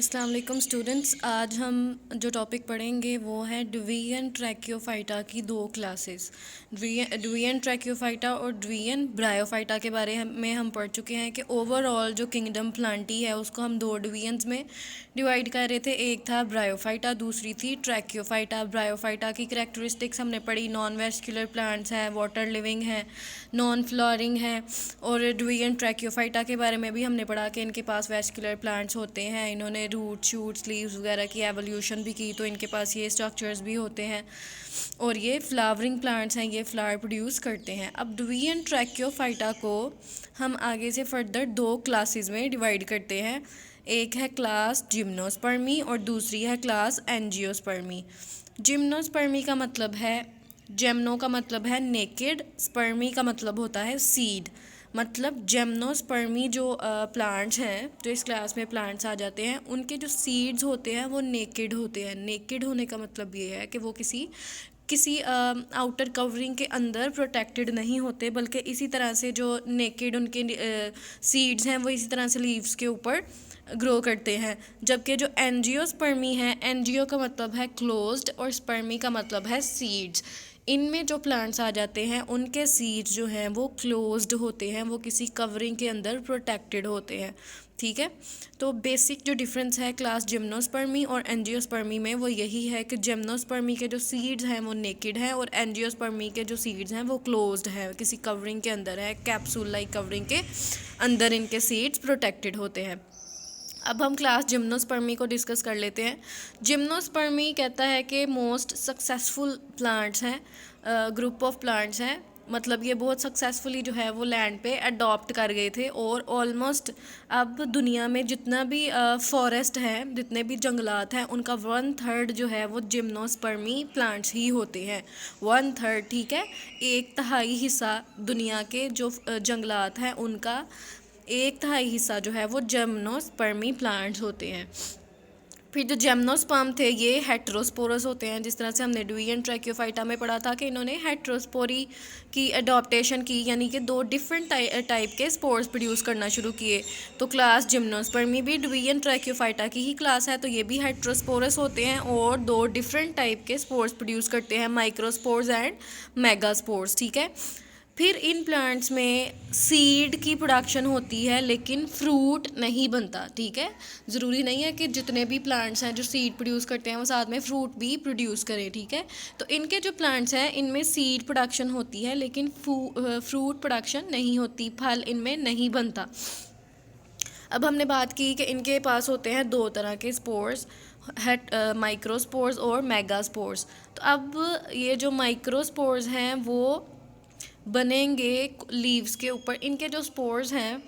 अस्सलाम वालेकुम स्टूडेंट्स। आज हम जो टॉपिक पढ़ेंगे वो है ड्यूवियन ट्रैकियोफाइटा की दो क्लासेस। ड्यूवियन ट्रैकियोफाइटा और ड्यूवियन ब्रायोफाइटा के बारे में हम पढ़ चुके हैं कि ओवरऑल जो किंगडम प्लांटी है उसको हम दो डिवीजन्स में डिवाइड कर रहे थे। एक था ब्रायोफाइटा, दूसरी थी ट्रैकियोफाइटा। ब्रायोफाइटा की करैक्टरिस्टिक्स हमने पढ़ी, नॉन वेस्कुलर प्लांट्स है, वाटर लिविंग है, नॉन फ्लोरिंग है। और ड्यूवियन ट्रैकियोफाइटा के बारे में भी हमने पढ़ा कि इनके पास वेस्कुलर प्लांट्स होते हैं, इन्होंने रूट शूट्स लीव्स वगैरह की एवोल्यूशन भी की, तो इनके पास ये स्ट्रक्चर्स भी होते हैं और ये फ्लावरिंग प्लांट्स हैं, ये फ्लावर प्रोड्यूस करते हैं। अब ड्यूवियन ट्रैकियोफाइटा को हम आगे से फर्दर दो क्लासेस में डिवाइड करते हैं। एक है क्लास जिम्नोस्पर्मी और दूसरी है क्लास एंजियोस्पर्मी। जिम्नोस्पर्मी का मतलब है, जेमनो का मतलब है नेकेड, स्पर्मी का मतलब होता है सीड। मतलब जेमनोस्पर्मी जो प्लांट्स हैं, जो इस क्लास में प्लांट्स आ जाते हैं, उनके जो सीड्स होते हैं वो नेकेड होते हैं। नेकेड होने का मतलब ये है कि वो किसी किसी आउटर कवरिंग के अंदर प्रोटेक्टेड नहीं होते, बल्कि इसी तरह से जो नेकेड उनके सीड्स हैं वो इसी तरह से लीव्स के ऊपर ग्रो करते हैं। जबकि जो एंजियोस्पर्मी है, एंजियो का मतलब है क्लोज्ड और स्पर्मी का मतलब है सीड्स। इनमें जो प्लांट्स आ जाते हैं उनके सीड्स जो हैं वो क्लोज्ड होते हैं, वो किसी कवरिंग के अंदर प्रोटेक्टेड होते हैं। ठीक है, तो बेसिक जो डिफरेंस है क्लास जिम्नोस्पर्मी और एंजियोस्पर्मी में वो यही है कि जिम्नोस्पर्मी के जो सीड्स हैं वो नेकेड हैं और एंजियोस्पर्मी के जो सीड्स हैं वो क्लोज्ड हैं, किसी कवरिंग के अंदर है, कैप्सूल लाइक कवरिंग के अंदर इनके सीड्स प्रोटेक्टेड होते हैं। अब हम क्लास जिम्नोस्पर्मी को डिस्कस कर लेते हैं। जिम्नोस्पर्मी कहता है कि मोस्ट सक्सेसफुल प्लांट्स हैं, ग्रुप ऑफ प्लांट्स हैं, मतलब ये बहुत सक्सेसफुली जो है वो लैंड पे अडॉप्ट कर गए थे और ऑलमोस्ट अब दुनिया में जितना भी फॉरेस्ट है, जितने भी जंगलात हैं, उनका 1/3 जो है वो जिम्नोस्पर्मी प्लांट्स ही होते हैं। 1/3, ठीक है, 1/3 हिस्सा दुनिया के जो जंगलात हैं उनका 1/3 हिस्सा जो है वो जिम्नोस्पर्मी प्लांट्स होते हैं। फिर जो जिम्नोस्पर्म थे ये हेट्रोस्पोरस होते हैं, जिस तरह से हमने ड्यूवियन ट्रैकियोफाइटा में पढ़ा था कि इन्होंने हेट्रोस्पोरी की अडॉप्टेशन की, यानी कि दो डिफरेंट टाइप के स्पोर्स प्रोड्यूस करना शुरू किए। तो क्लास जिम्नोस्पर्मी भी ड्यूवियन ट्रैकियोफाइटा की ही क्लास है, तो ये भी हेट्रोस्पोरस होते हैं और दो डिफरेंट टाइप के स्पोर्स प्रोड्यूस करते हैं, माइक्रोस्पोर्स एंड मेगास्पोर्स। ठीक है, फिर इन प्लांट्स में सीड की प्रोडक्शन होती है लेकिन फ्रूट नहीं बनता। ठीक है, ज़रूरी नहीं है कि जितने भी प्लांट्स हैं जो सीड प्रोड्यूस करते हैं वो साथ में फ्रूट भी प्रोड्यूस करें। ठीक है, तो इनके जो प्लांट्स हैं इनमें सीड प्रोडक्शन होती है लेकिन फ्रूट प्रोडक्शन नहीं होती, फल इनमें नहीं बनता। अब हमने बात की कि इनके पास होते हैं दो तरह के स्पोर्स, माइक्रोस्पोर्स और मेगास्पोर्स। तो अब ये जो माइक्रोस्पोर्स हैं वो बनेंगे लीव्स के ऊपर। इनके जो स्पोर्स हैं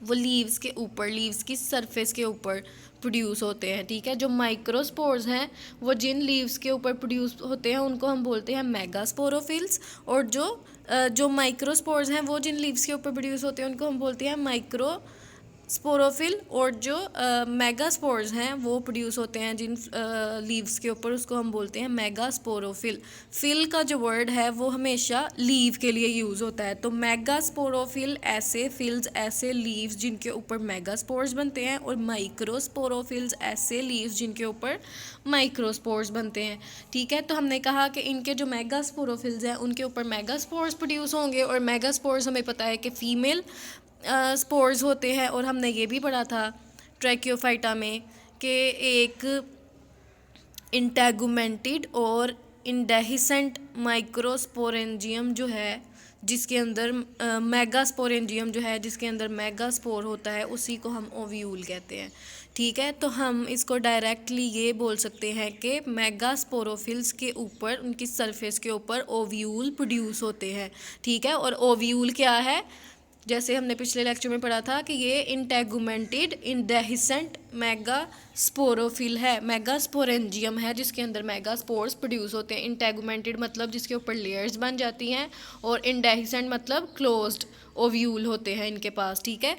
वो लीव्स के ऊपर, लीव्स की सरफेस के ऊपर प्रोड्यूस होते हैं। ठीक है, जो माइक्रोस्पोर्स हैं वो जिन लीव्स के ऊपर प्रोड्यूस होते हैं उनको हम बोलते हैं मेगास्पोरोफिल्स, और जो माइक्रोस्पोर्स हैं वो जिन लीव्स के ऊपर प्रोड्यूस होते हैं उनको हम बोलते हैं माइक्रो स्पोरोफिल, और जो मेगास्पोर्स हैं वो प्रोड्यूस होते हैं जिन लीव्स के ऊपर, उसको हम बोलते हैं मेगास्पोरोफिल। फिल का जो वर्ड है वो हमेशा लीव के लिए यूज़ होता है, तो मेगास्पोरोफिल ऐसे फिल्स, ऐसे लीव्स जिनके ऊपर मेगास्पोर्स बनते हैं, और माइक्रोस्पोरोफिल्स ऐसे लीव्स जिनके ऊपर माइक्रोस्पोर्स बनते हैं। ठीक है, तो हमने कहा कि इनके जो मेगास्पोरोफिल्स हैं उनके ऊपर मेगास्पोर्स प्रोड्यूस होंगे, और मेगास्पोर्स हमें पता है कि फीमेल स्पोर्स होते हैं। और हमने ये भी पढ़ा था ट्रैकियोफाइटा में कि एक इंटेगुमेंटेड और इंडेहिसेंट माइक्रोस्पोरेंजियम जो है जिसके अंदर मेगास्पोरेंजियम जो है जिसके अंदर मेगास्पोर होता है, उसी को हम ओव्यूल कहते हैं। ठीक है, तो हम इसको डायरेक्टली ये बोल सकते हैं कि मेगास्पोरोफिल्स के ऊपर, उनकी सरफेस के ऊपर ओव्यूल प्रोड्यूस होते हैं। ठीक है, और ओव्यूल क्या है, जैसे हमने पिछले लेक्चर में पढ़ा था कि ये इंटेगुमेंटेड इंडेहिसेंट मेगास्पोरोफिल है, मेगास्पोरेंजियम है जिसके अंदर मेगास्पोर्स प्रोड्यूस होते हैं। इंटेगुमेंटेड मतलब जिसके ऊपर लेयर्स बन जाती हैं, और इंडेहिसेंट मतलब क्लोज्ड ओव्यूल होते हैं इनके पास। ठीक है,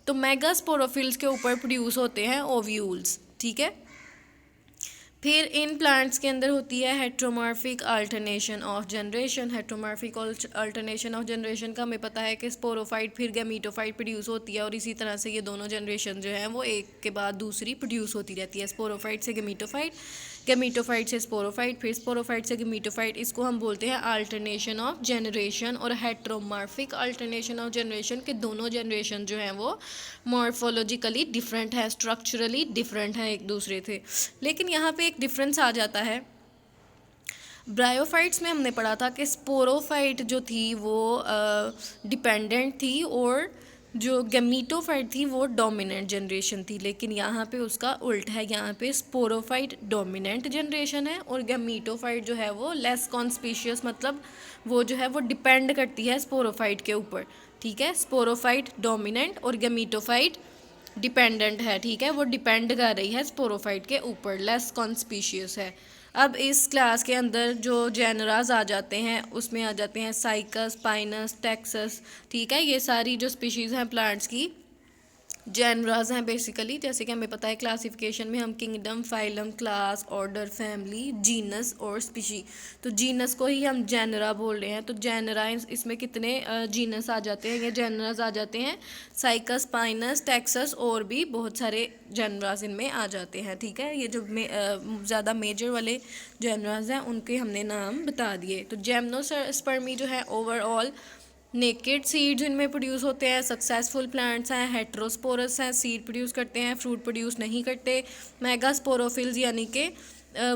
तो मेगास्पोरोफिल्स के ऊपर प्रोड्यूस होते हैं ओव्यूल्स। ठीक है, फिर इन प्लांट्स के अंदर होती है heteromorphic alternation of generation. Heteromorphic alternation of generation का हमें पता है कि स्पोरोफाइट फिर गैमीटोफाइट प्रोड्यूस होती है, और इसी तरह से ये दोनों जनरेशन जो हैं वो एक के बाद दूसरी प्रोड्यूस होती रहती है। स्पोरोफाइट से गैमीटोफाइट, गैमीटोफाइट से स्पोरोफाइट, फिर स्पोरोफाइट से गैमीटोफाइट। इसको हम बोलते हैं अल्टरनेशन ऑफ जनरेशन। और हेट्रोमॉर्फिक अल्टरनेशन ऑफ जनरेशन के दोनों जनरेशन जो हैं वो मॉर्फोलॉजिकली डिफरेंट है, स्ट्रक्चरली डिफरेंट है एक दूसरे से। लेकिन यहाँ पे एक डिफरेंस आ जाता है। ब्रायोफाइट्स में हमने पढ़ा था कि स्पोरोफाइट जो थी वो डिपेंडेंट थी, और जो गैमीटोफाइट थी वो डोमिनेंट जनरेशन थी। लेकिन यहाँ पे उसका उल्ट है, यहाँ पे स्पोरोफाइट डोमिनेंट जनरेशन है और गैमीटोफाइट जो है वो लेस कॉन्स्पिशियस, मतलब वो जो है वो डिपेंड करती है स्पोरोफाइट के ऊपर। ठीक है, स्पोरोफाइट डोमिनेंट और गैमीटोफाइट डिपेंडेंट है। ठीक है, वो डिपेंड कर रही है स्पोरोफाइट के ऊपर, लेस कॉन्स्पिशियस है। अब इस क्लास के अंदर जो जेनराज आ जाते हैं उसमें आ जाते हैं साइकस, पाइनस, टेक्सस। ठीक है, ये सारी जो स्पीशीज़ हैं प्लांट्स की जेनराज हैं बेसिकली। जैसे कि हमें पता है क्लासिफिकेशन में हम kingdom, phylum, class, order, family, genus और स्पीशी। तो जीनस को ही हम जेनरा बोल रहे हैं। तो जेनरा इसमें कितने जीनस आ जाते हैं, ये जेनराज आ जाते हैं साइकस, पाइनस, टेक्सस, और भी बहुत सारे जेनराज इनमें आ जाते हैं। ठीक है, ये जो ज़्यादा मेजर वाले जेनराज हैं उनके हमने नाम बता दिए। तो जिम्नोस्पर्मी जो है ओवरऑल नेकेड सीड्स इनमें प्रोड्यूस होते हैं। सक्सेसफुल प्लांट्स हैं, हेट्रोस्पोरस हैं, सीड प्रोड्यूस करते हैं, फ्रूट प्रोड्यूस नहीं करते। मेगास्पोरोफिल्स यानी कि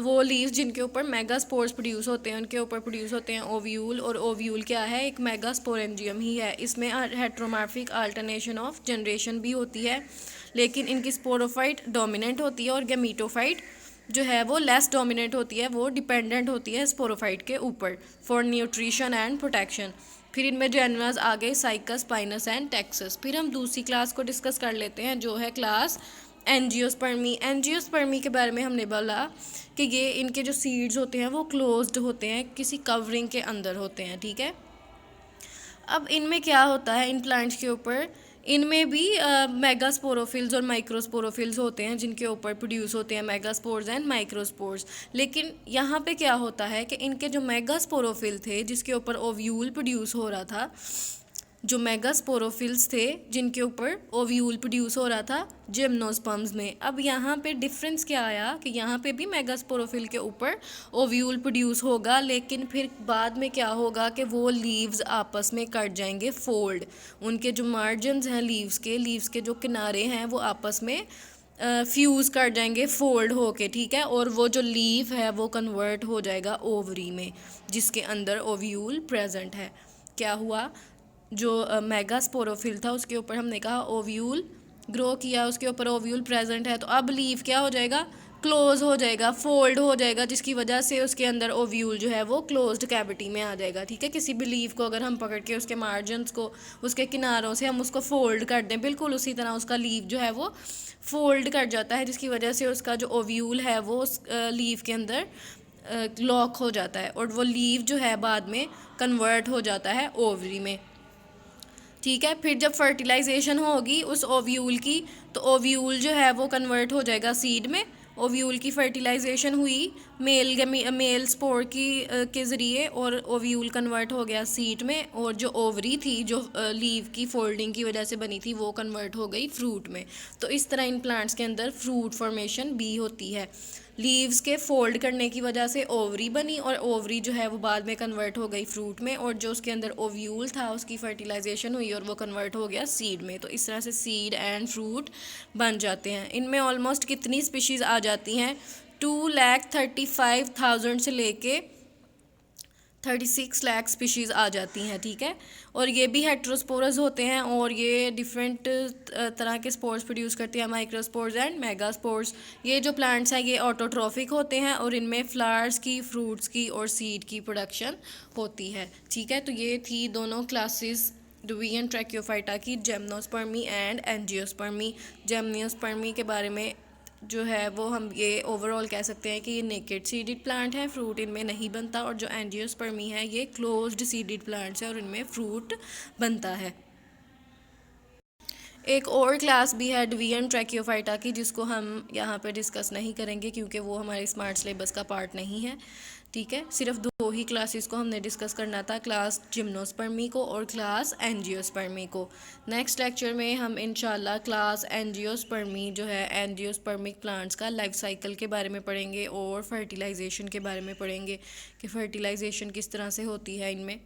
वो लीव्स जिनके ऊपर मेगास्पोर्स प्रोड्यूस होते हैं उनके ऊपर प्रोड्यूस होते हैं ओव्यूल। और ओव्यूल क्या है, एक मेगास्पोरेंजियम ही है। इसमें हेट्रोमॉर्फिक अल्टरनेशन ऑफ जनरेशन भी होती है, लेकिन इनकी स्पोरोफाइट डोमिनेंट होती है और गैमीटोफाइट जो है वो लेस डोमिनेंट होती है, वो डिपेंडेंट होती है स्पोरोफाइट के ऊपर फॉर न्यूट्रिशन एंड प्रोटेक्शन। फिर इनमें जेनरास आ गए साइकस, पाइनस एंड टेक्सस। फिर हम दूसरी क्लास को डिस्कस कर लेते हैं जो है क्लास एंजियोस्पर्मी। एंजियोस्पर्मी के बारे में हमने बोला कि ये इनके जो सीड्स होते हैं वो क्लोज्ड होते हैं, किसी कवरिंग के अंदर होते हैं। ठीक है, अब इनमें क्या होता है इन प्लांट्स के ऊपर, इनमें भी मेगास्पोरोफिल्स और माइक्रोस्पोरोफिल्स होते हैं जिनके ऊपर प्रोड्यूस होते हैं मेगास्पोर्स एंड माइक्रोस्पोर्स। लेकिन यहाँ पे क्या होता है कि इनके जो मेगास्पोरोफिल थे जिसके ऊपर ओव्यूल प्रोड्यूस हो रहा था, जो मेगास्पोरोफिल्स थे जिनके ऊपर ओव्यूल प्रोड्यूस हो रहा था जिम्नोस्पर्म्स में। अब यहाँ पे डिफरेंस क्या आया कि यहाँ पे भी मेगास्पोरोफिल के ऊपर ओव्यूल प्रोड्यूस होगा, लेकिन फिर बाद में क्या होगा कि वो लीव्स आपस में कट जाएंगे, फोल्ड। उनके जो मार्जिन्स हैं लीव्स के जो किनारे हैं वो आपस में फ्यूज़ कर जाएंगे, फोल्ड होके। ठीक है, और वो जो लीव है वो कन्वर्ट हो जाएगा ओवरी में जिसके अंदर ओव्यूल प्रेजेंट है। क्या हुआ, जो मेगास्पोरोफिल था उसके ऊपर हमने कहा ओव्यूल ग्रो किया, उसके ऊपर ओव्यूल प्रेजेंट है, तो अब लीव क्या हो जाएगा, क्लोज हो जाएगा, फोल्ड हो जाएगा, जिसकी वजह से उसके अंदर ओव्यूल जो है वो क्लोज्ड कैविटी में आ जाएगा। ठीक है, किसी भी लीव को अगर हम पकड़ के उसके मार्जिन्स को, उसके किनारों से हम उसको फोल्ड कर दें, बिल्कुल उसी तरह उसका लीव जो है वो फोल्ड कर जाता है, जिसकी वजह से उसका जो ओव्यूल है वो उस लीव के अंदर लॉक हो जाता है, और वो लीव जो है बाद में कन्वर्ट हो जाता है ओवरी में। ठीक है, फिर जब फर्टिलाइजेशन होगी उस ओव्यूल की, तो ओव्यूल जो है वो कन्वर्ट हो जाएगा सीड में। ओव्यूल की फर्टिलाइजेशन हुई मेल स्पोर के ज़रिए, और ओव्यूल कन्वर्ट हो गया सीड में, और जो ओवरी थी जो लीव की फोल्डिंग की वजह से बनी थी वो कन्वर्ट हो गई फ्रूट में। तो इस तरह इन प्लांट्स के अंदर फ्रूट फॉर्मेशन भी होती है। लीव्स के फोल्ड करने की वजह से ओवरी बनी, और ओवरी जो है वो बाद में कन्वर्ट हो गई फ्रूट में, और जो उसके अंदर ओव्यूल था उसकी फर्टिलाइजेशन हुई और वो कन्वर्ट हो गया सीड में। तो इस तरह से सीड एंड फ्रूट बन जाते हैं। इनमें ऑलमोस्ट कितनी स्पीशीज़ आ जाती हैं, 2,35,000 से लेके 36 लाख स्पीशीज़ आ जाती हैं। ठीक है, और ये भी हेट्रोस्पोरस होते हैं, और ये डिफरेंट तरह के स्पोर्स प्रोड्यूस करते हैं, माइक्रोस्पोर्स एंड मेगास्पोर्स। ये जो प्लांट्स हैं ये ऑटोट्रॉफिक होते हैं, और इनमें फ्लावर्स की, फ्रूट्स की और सीड की प्रोडक्शन होती है। ठीक है, तो ये थी दोनों क्लासेस डुवियन ट्रैकियोफाइटा की, जिम्नोस्पर्मी एंड एंजियोस्पर्मी। जिम्नोस्पर्मी के बारे में जो है वो हम ये ओवरऑल कह सकते हैं कि ये नेकेड सीडेड प्लांट है, फ्रूट इनमें नहीं बनता, और जो एंजियोस्पर्मी है ये क्लोज्ड सीडेड प्लांट्स है और इनमें फ्रूट बनता है। एक और क्लास भी है डिवीजन ट्रैकियोफाइटा की, जिसको हम यहाँ पे डिस्कस नहीं करेंगे क्योंकि वो हमारे स्मार्ट सिलेबस का पार्ट नहीं है। ठीक है, सिर्फ दो ही क्लासेस को हमने डिस्कस करना था, क्लास जिम्नोस्पर्मी को और क्लास एंजियोस्पर्मी को। नेक्स्ट लेक्चर में हम इंशाल्लाह क्लास एंजियोस्पर्मी जो है एंजियोस्पर्मिक प्लांट्स का लाइफ साइकिल के बारे में पढ़ेंगे और फर्टिलाइजेशन के बारे में पढ़ेंगे कि फर्टिलाइजेशन किस तरह से होती है इनमें।